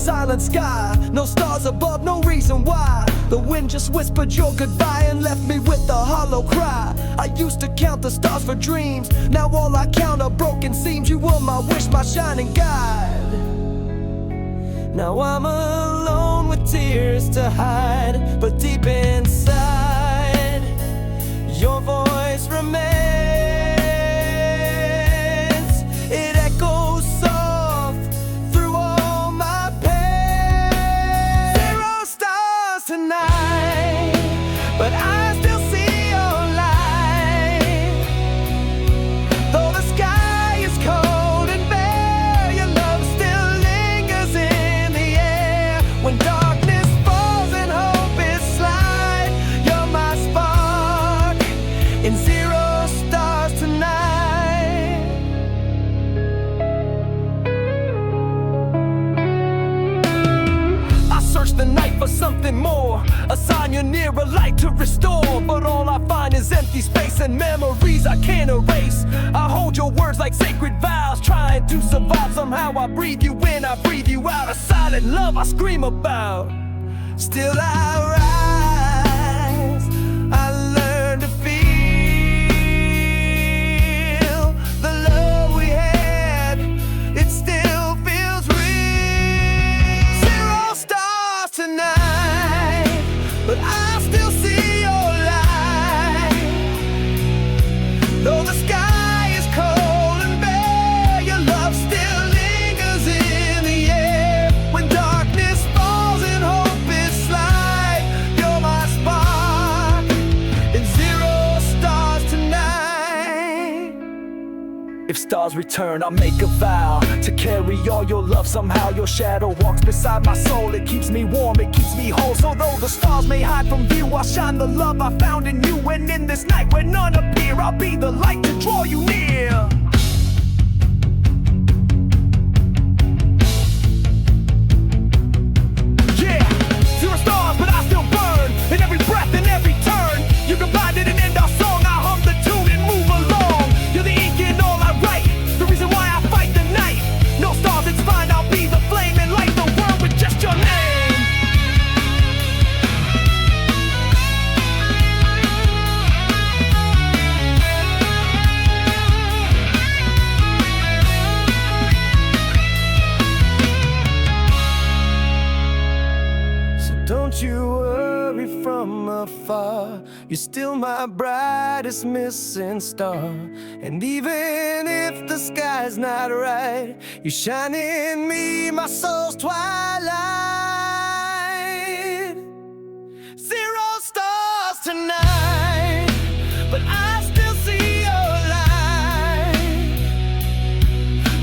silent sky. No stars above, no reason why. The wind just whispered your goodbye and left me with a hollow cry. I used to count the stars for dreams, now all I count are broken seams. You were my wish, my shining guide. Now I'm alone with tears to hide, but deep inside, your voice remains. It echoes soft through all my pain. Zero stars tonight, but I still see your light. Though the sky is cold and bare, your love still lingers in the air. When darkness falls and hope is slight, you're my spark in zero stars tonight. I search the night for something more, a sign you're near, a light to restore. But all I find is empty space and memories I can't erase. I hold your words like sacred vows, trying to survive. Somehow I breathe you in, I breathe you out. A silent love I scream about. Still I rise, I learn to feel the love we had. It still feels real. Zero stars tonight, but I still see your light. Though the sky is cold and bare, your love still lingers in the air. When darkness falls and hope is slight, you're my spark in zero stars tonight. If stars return, I'll make a vow to carry all your love. Somehow your shadow walks beside my soul. It keeps me warm, it keeps me whole. So though the stars may hide from view, I'll shine the love I found in you. And in this night where none appear, I'll be the light to draw you near. Yeah, zero stars, but I still burn. In every breath, in every turn, you can find it and end our song. I hum the tune and move along. You're the ink in all I write, the reason why I fight the night. No stars, it's fine, I'll be the flame and light the world with just your name. So don't you worry from afar, you're still my brightest missing star. And even if the sky's not right, you shine in me, my soul's twilight. Zero stars tonight, but I still see your light.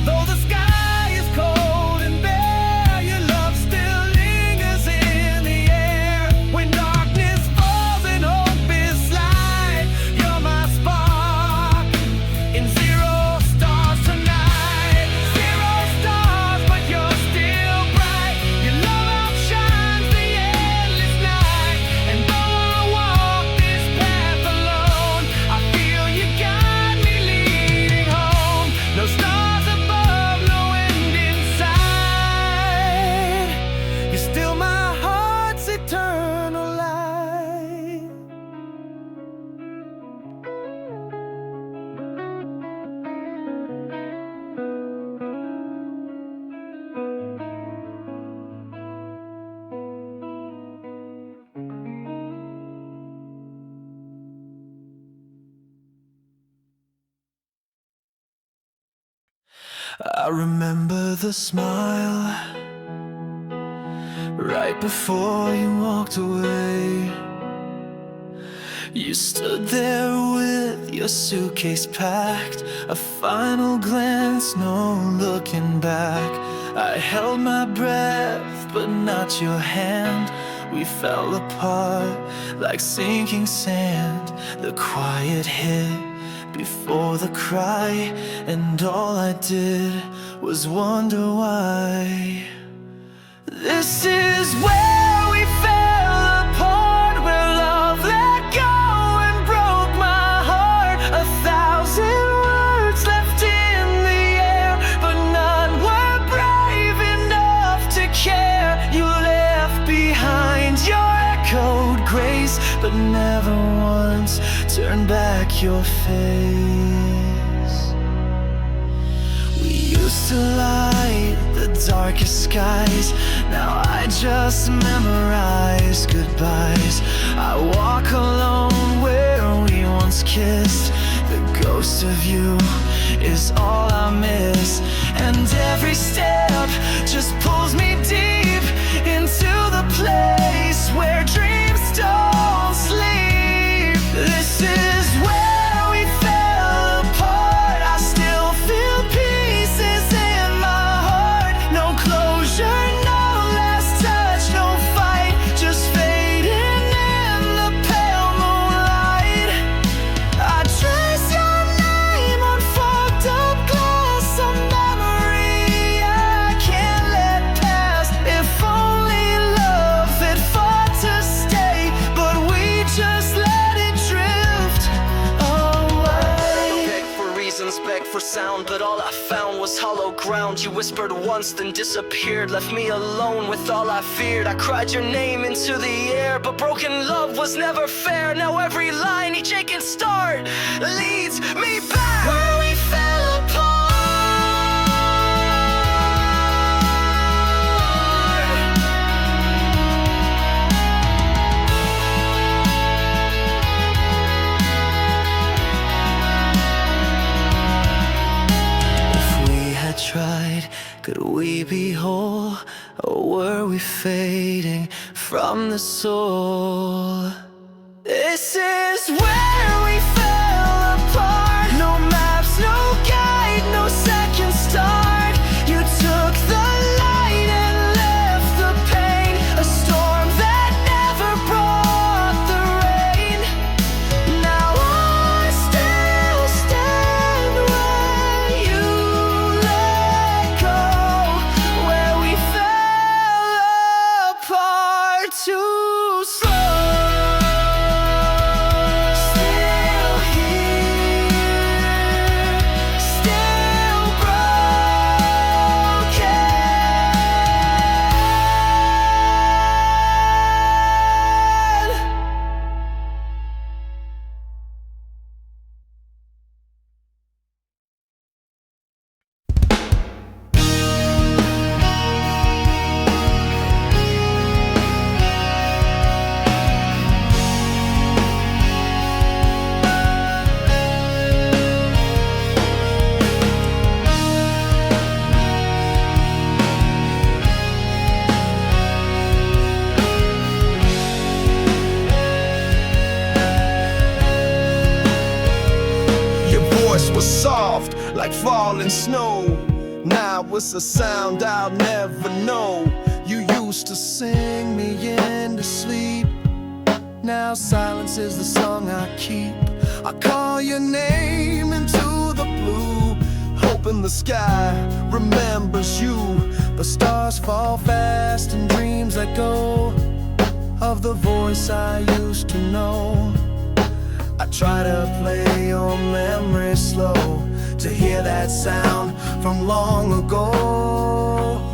Though the sky is cold and bare, your love still lingers in the air. When darkness falls and hope is slight, you're my spark in zero stars tonight. Zero stars, but you're still bright. Your love outshines the endless night. And though I walk this path alone, I feel you got me leading home. No stars above, no end inside. You're still my heart's eternal light. I remember the smile right before you walked away. You stood there with your suitcase packed, a final glance, no looking back. I held my breath, but not your hand. We fell apart like sinking sand. The quiet hit before the cry, and all I did was wonder why. This is where we fell apart, where love let go and broke my heart. 1,000 words left in the air, but none were brave enough to care. turn back your face. We used to light the darkest skies. Now I just memorize goodbyes. I walk alone where we once kissed. The ghost of you is all I miss. And every step just pulls me deep into the place where dreams don't sleep. This is where we fell apart. I still feel pieces in my heart. No closure, no last touch, no fight, just fading in the pale moonlight. I trace your name on fogged up glass, a memory I can't let pass. If only love had fought to stay, but we just let it drift away. Beg for reasons, beg for sound, but all I found was hollow ground. You whispered once, then disappeared, left me alone with all I feared. I cried your name into the air, but broken love was never fair. Now every line, each aching start leads me back where we fell apart. If we had tried, could we be whole, or were we fading from the soul? This is where we fell apart. No maps, no guide, no second start. You took the light and left the pain, a storm that never brought the rain. Now I still stand where you let go, where we fell apart too slow. Still here, still broken. Your voice was soft like falling snow. Now it's a sound I'll never know. You used to sing me into sleep. Now silence is the song I keep. I call your name into the blue, hoping the sky remembers you. The stars fall fast and dreams let go of the voice I used to know. I try to play your memory slow, to hear that sound from long ago.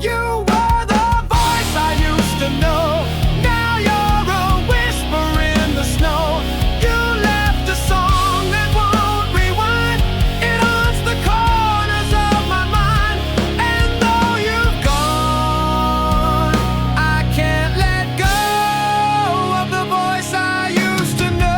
You were the voice I used to know. Now you're a whisper in the snow. You left a song that won't rewind. It haunts the corners of my mind. And though you've gone, I can't let go of the voice I used to know.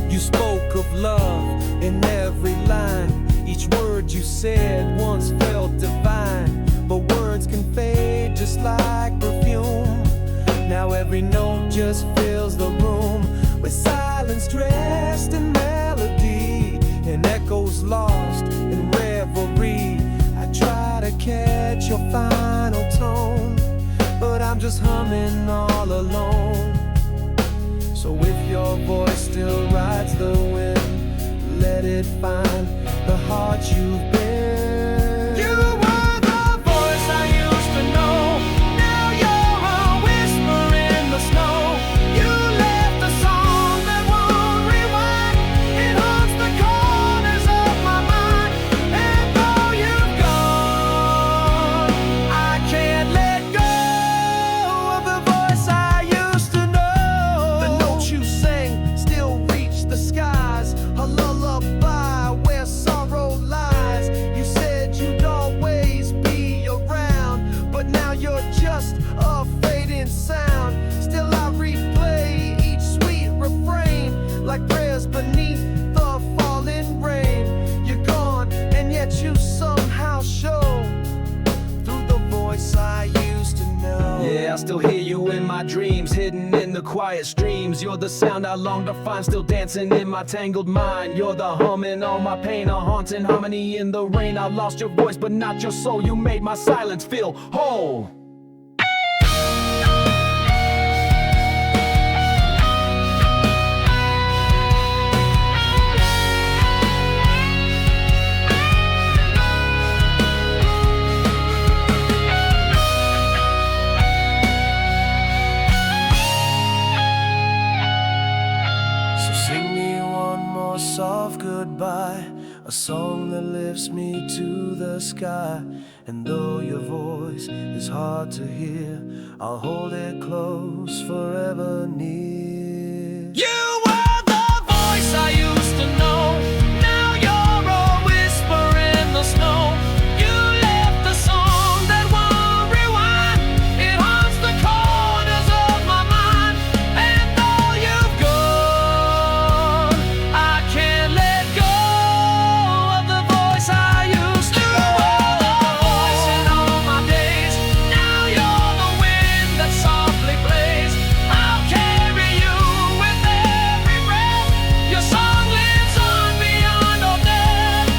You spoke of love in every line. Each word you said once felt divine. But words can fade just like perfume. Now every note just fills the room with silence dressed in melody and echoes lost in reverie. I try to catch your final tone, but I'm just humming all alone. So if your voice still rides the wind, let it find the heart you've been. You were the voice I used to know. Now you're a whisper in the snow. You left a song that won't rewind. It haunts the corners of my mind. And quiet streams. You're the sound I long to find, still dancing in my tangled mind. You're the hum in all my pain, a haunting harmony in the rain. I lost your voice but not your soul, you made my silence feel whole. Soft goodbye, a song that lifts me to the sky. And though your voice is hard to hear, I'll hold it close, forever near. You were the voice I used to know. Now you're a whisper in the snow. You left a song that won't rewind. It haunts the corners of my mind. And though you've gone, I can't let go of the voice I used to. You were the voice in all my days. Now you're the wind that softly plays. I'll carry you with every breath. Your song lives on beyond all death.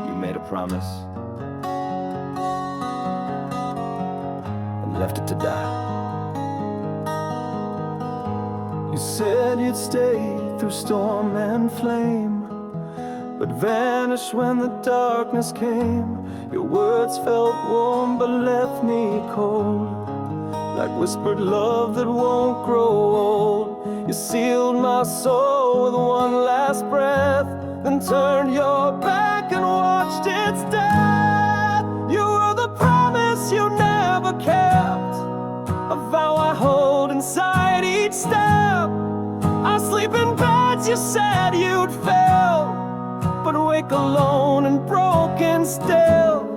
You made a promise and left it to die. You said you'd stay through storm and flame, but vanished when the darkness came. Your words felt warm but left me cold, like whispered love that won't grow old. You sealed my soul with one last breath, then turned your back and watched its death. You were the promise you never kept, a vow I hold inside each step. I sleep in beds you said you'd fill, but wake alone and broken still.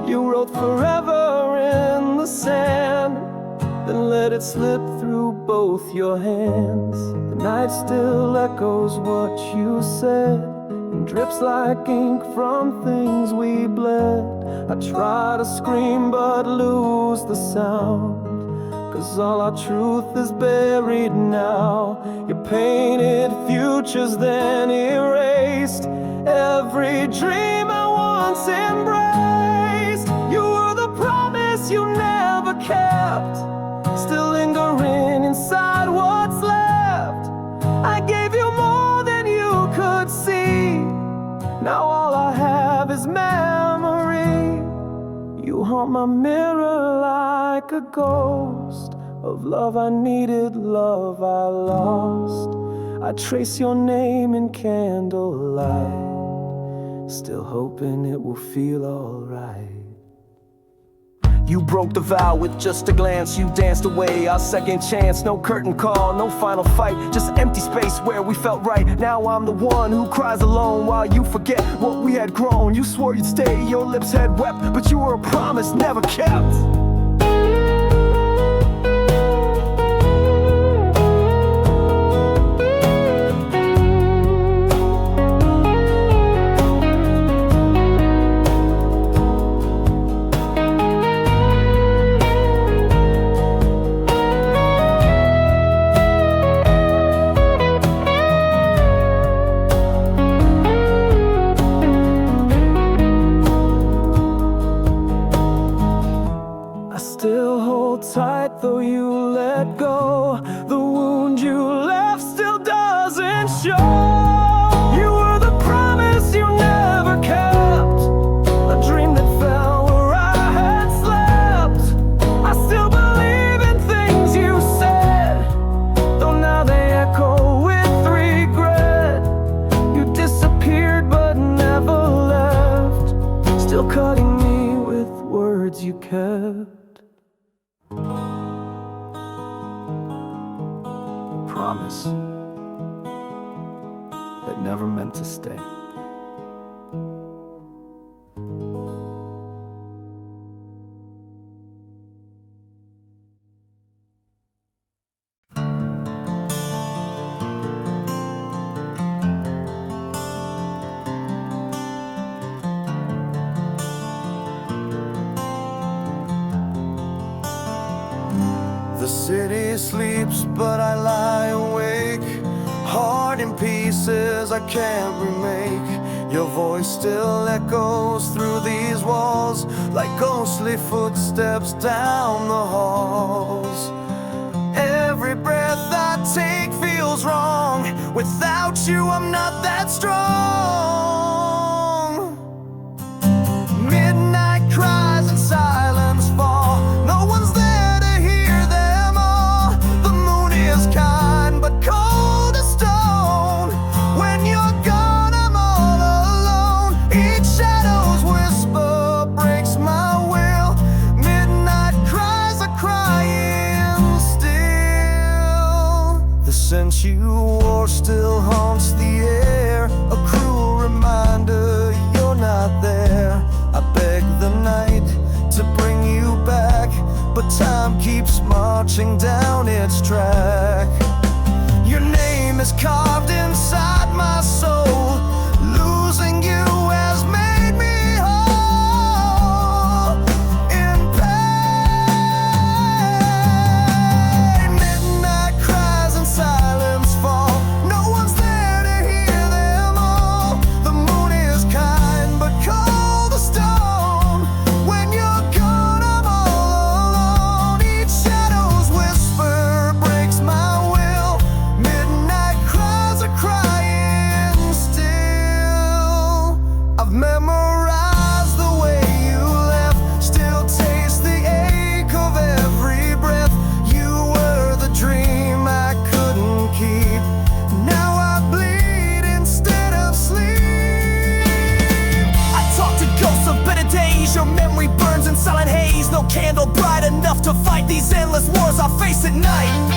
You wrote forever in the sand, then let it slip through both your hands. The night still echoes what you said, and drips like ink from things we bled. I try to scream but lose the sound, 'cause all our truth is buried now. You painted futures then erased every dream I once embraced. You were the promise you never kept, still lingering inside what's left. I gave you more than you could see, now all I have is memory. You haunt my mirror like a ghost of love I needed, love I lost. I trace your name in candlelight, still hoping it will feel alright. You broke the vow with just a glance, you danced away our second chance. No curtain call, no final fight, just empty space where we felt right. Now I'm the one who cries alone while you forget what we had grown. You swore you'd stay, your lips had wept, but you were a promise never kept. Still hold tight though you let go. The wound you left still doesn't show. You were the promise you never kept, a dream that fell where I had slept. I still believe in things you said, though now they echo with regret. You disappeared but never left, still cutting me with words you kept. Promise that never meant to stay. sleeps, but I lie awake, heart in pieces I can't remake. Your voice still echoes through these walls like ghostly footsteps down the halls. Every breath I take feels wrong. Without you, I'm not that strong. Midnight cries and silence fall. No one's there to hear them all. The moon is kind but cold as stone. When you're gone, I'm all alone. Each shadow's whisper breaks my will. Midnight cries are crying still. The scent you wore still haunts the air, a cruel reminder you're not there. I beg the night to bring you back, but time keeps marching down its track. Your name is carved inside my soul. Losing you has made me whole. In pain, midnight cries and silence fall. No one's there to hear them all. The moon is kind but cold as stone. When you're gone, I'm all alone. Each shadow's whisper breaks my will. Midnight cries are crying still. I've memorized the way you left, still taste the ache of every breath. You were the dream I couldn't keep. Now I bleed instead of sleep. I talk to ghosts of better days. Your memory burns in silent haze. No candle bright enough to fight these endless wars I face at night.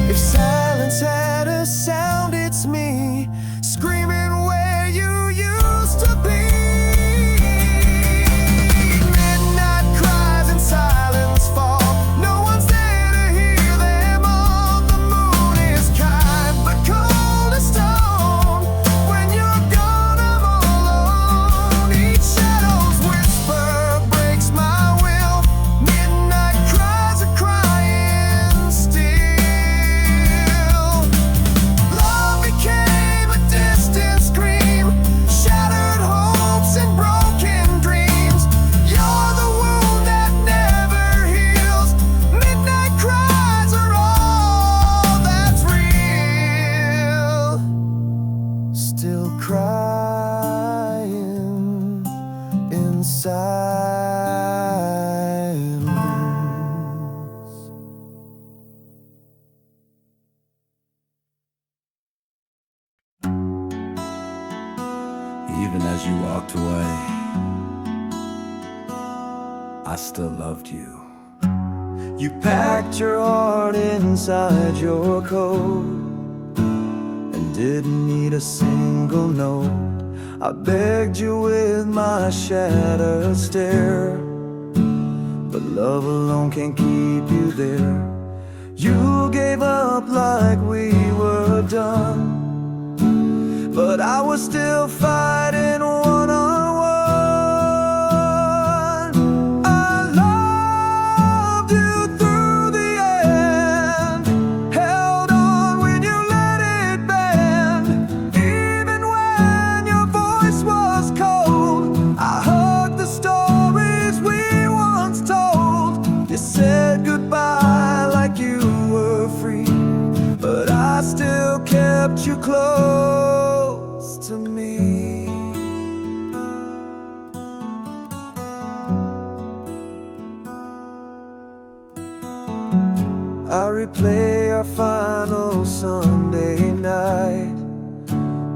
If silence had a sound, it's me screaming where you used to be. Midnight cries and silence fall. No one's there to hear them all. The moon is kind but cold as stone. When you're gone, I'm all alone. Each shadow's whisper breaks my will. Midnight cries are crying still. Love became a distant scream, shattered hopes and broken dreams. You're the wound that never heals. Midnight cries are all that's real. Still crying in silence. Even as you walked away, I still loved you. You packed your heart inside your coat and didn't need a single note. I begged you with my shattered stare, but love alone can't keep you there. You gave up like we were done, but I was still fighting one-on-one. I loved you through the end, held on when you let it bend. Even when your voice was cold, I hugged the stories we once told. You said goodbye like you were free, but I still kept you close to me. I replay our final Sunday night,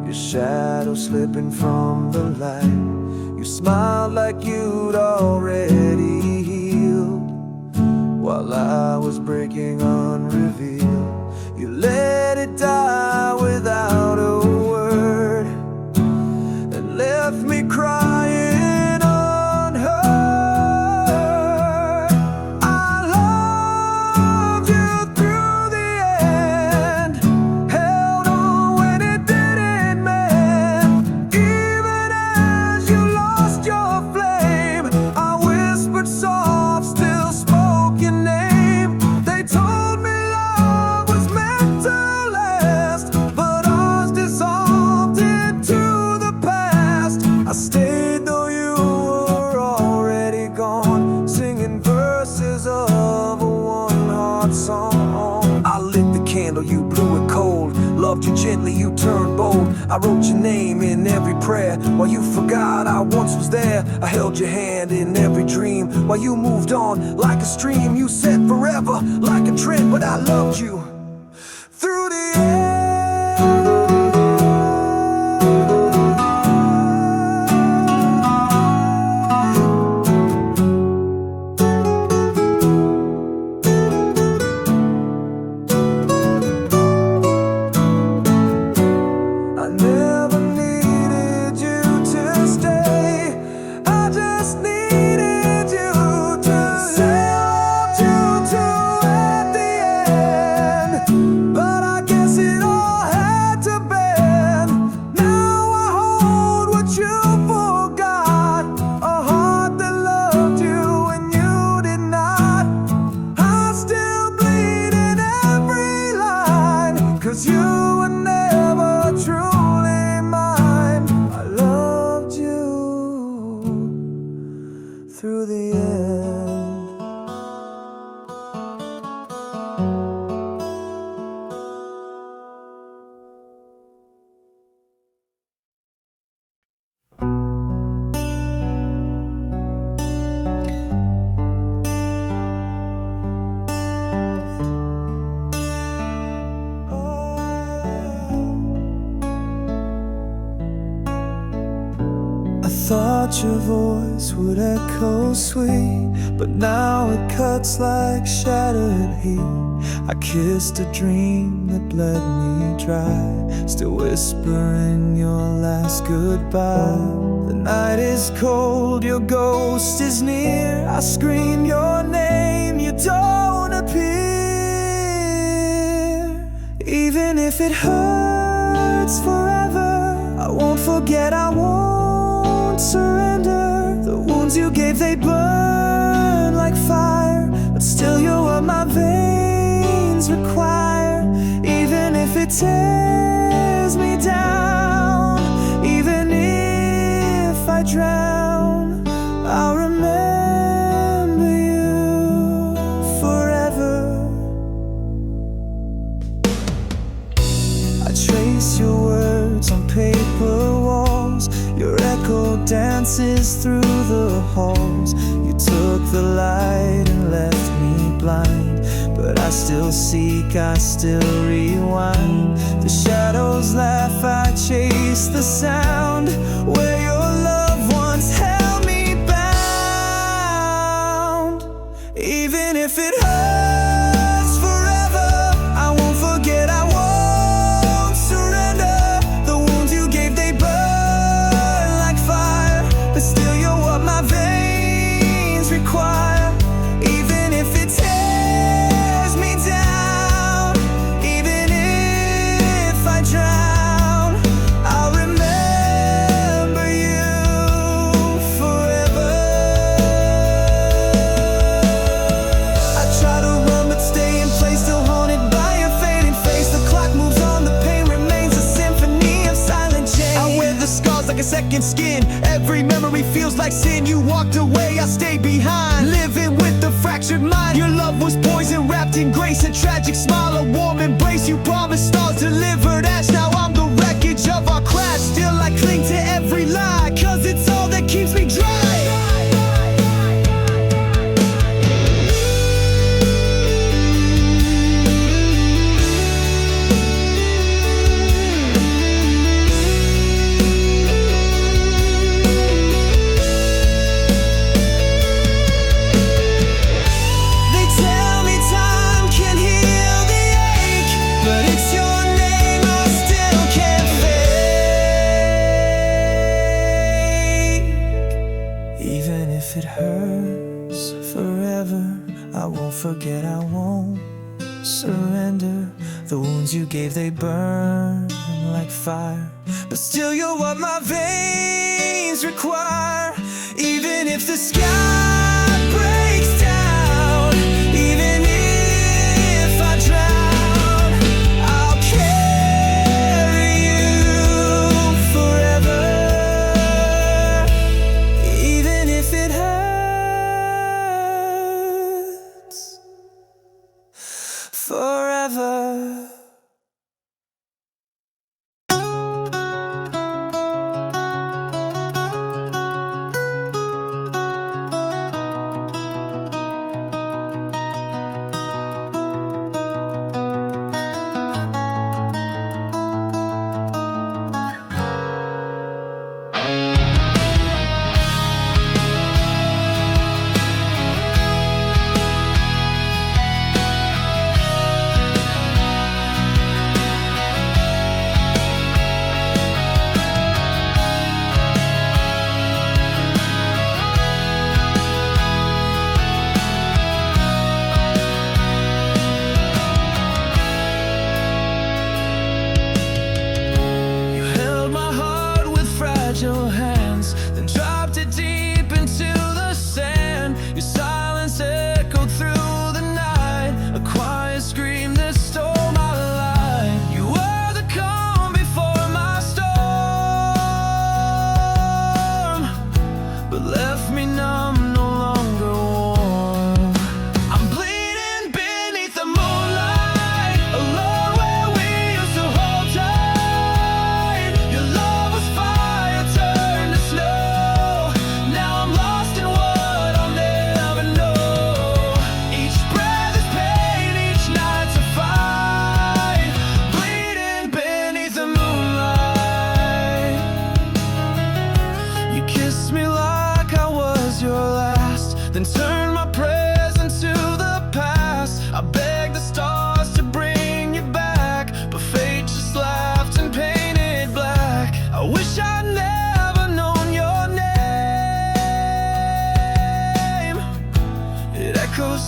your shadow slipping from the light. You smiled like you'd already healed, while I was breaking unrevealed. You let it die without a word and left me crying unheard. I wrote your name in every prayer. While you forgot I once was there, I held your hand in every dream. While you moved on like a stream, you said forever like a trend, but I loved you through the end. Through the end. I thought your voice would echo sweet, but now it cuts like shattered heat. I kissed a dream that bled me dry, still whispering your last goodbye. The night is cold, your ghost is near. I scream your name, you don't appear. Even if it hurts forever, I won't forget, I won't surrender. The wounds you gave, they burn like fire, but still you're what my veins require. Even if it tears me down, even if I drown, I'll remember you forever. I trace your words on paper walls, your echo dances through the halls. You took the light and left me blind, but I still seek, I still rewind. The shadows laugh, I chase the sound. Where your love once held me bound. Even if it hurts forever, I won't forget, I won't surrender. The wounds you gave, they burn like fire, but still you're what my veins require. Even if it tears me down, even if I drown, I'll remember you forever. I try to run but stay in place, still haunted by your fading face. The clock moves on, the pain remains a symphony of silent change. I wear the scars like a second skin, every memory feels like sin. You walked away, I stayed behind, living with the fractured mind. Your love was poison wrapped in grace, a tragic smile, a warm embrace. You promised stars delivered ash, now I'm the wreckage of our crash. Still I cling to every lie, cause it's all that keeps me dry. They tell me time can heal the ache, but it's your name I still can't fake. Even if it hurts forever, I won't forget, I won't surrender. The wounds you gave, they burn like fire, but still you're what my veins require. Even if the sky breaks down, even if I drown, I'll carry you forever. Even if it hurts forever.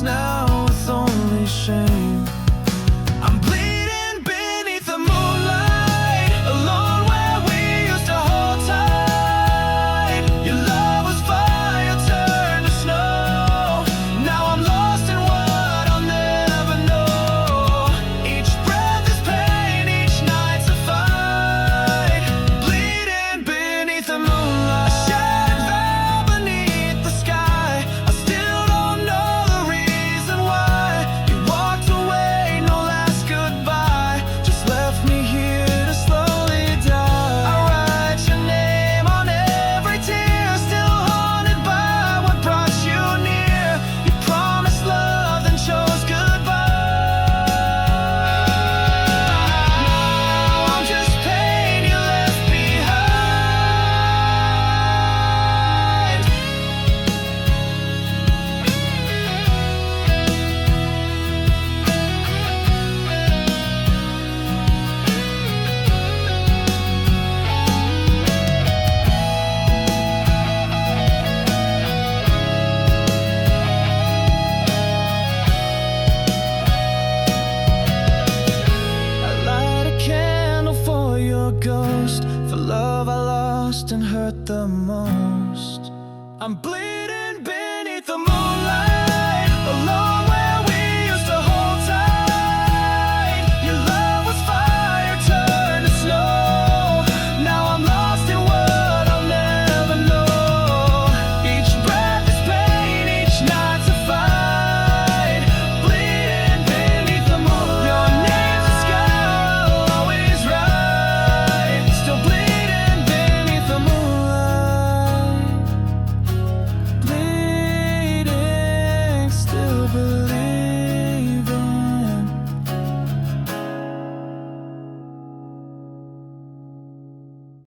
now with only shame.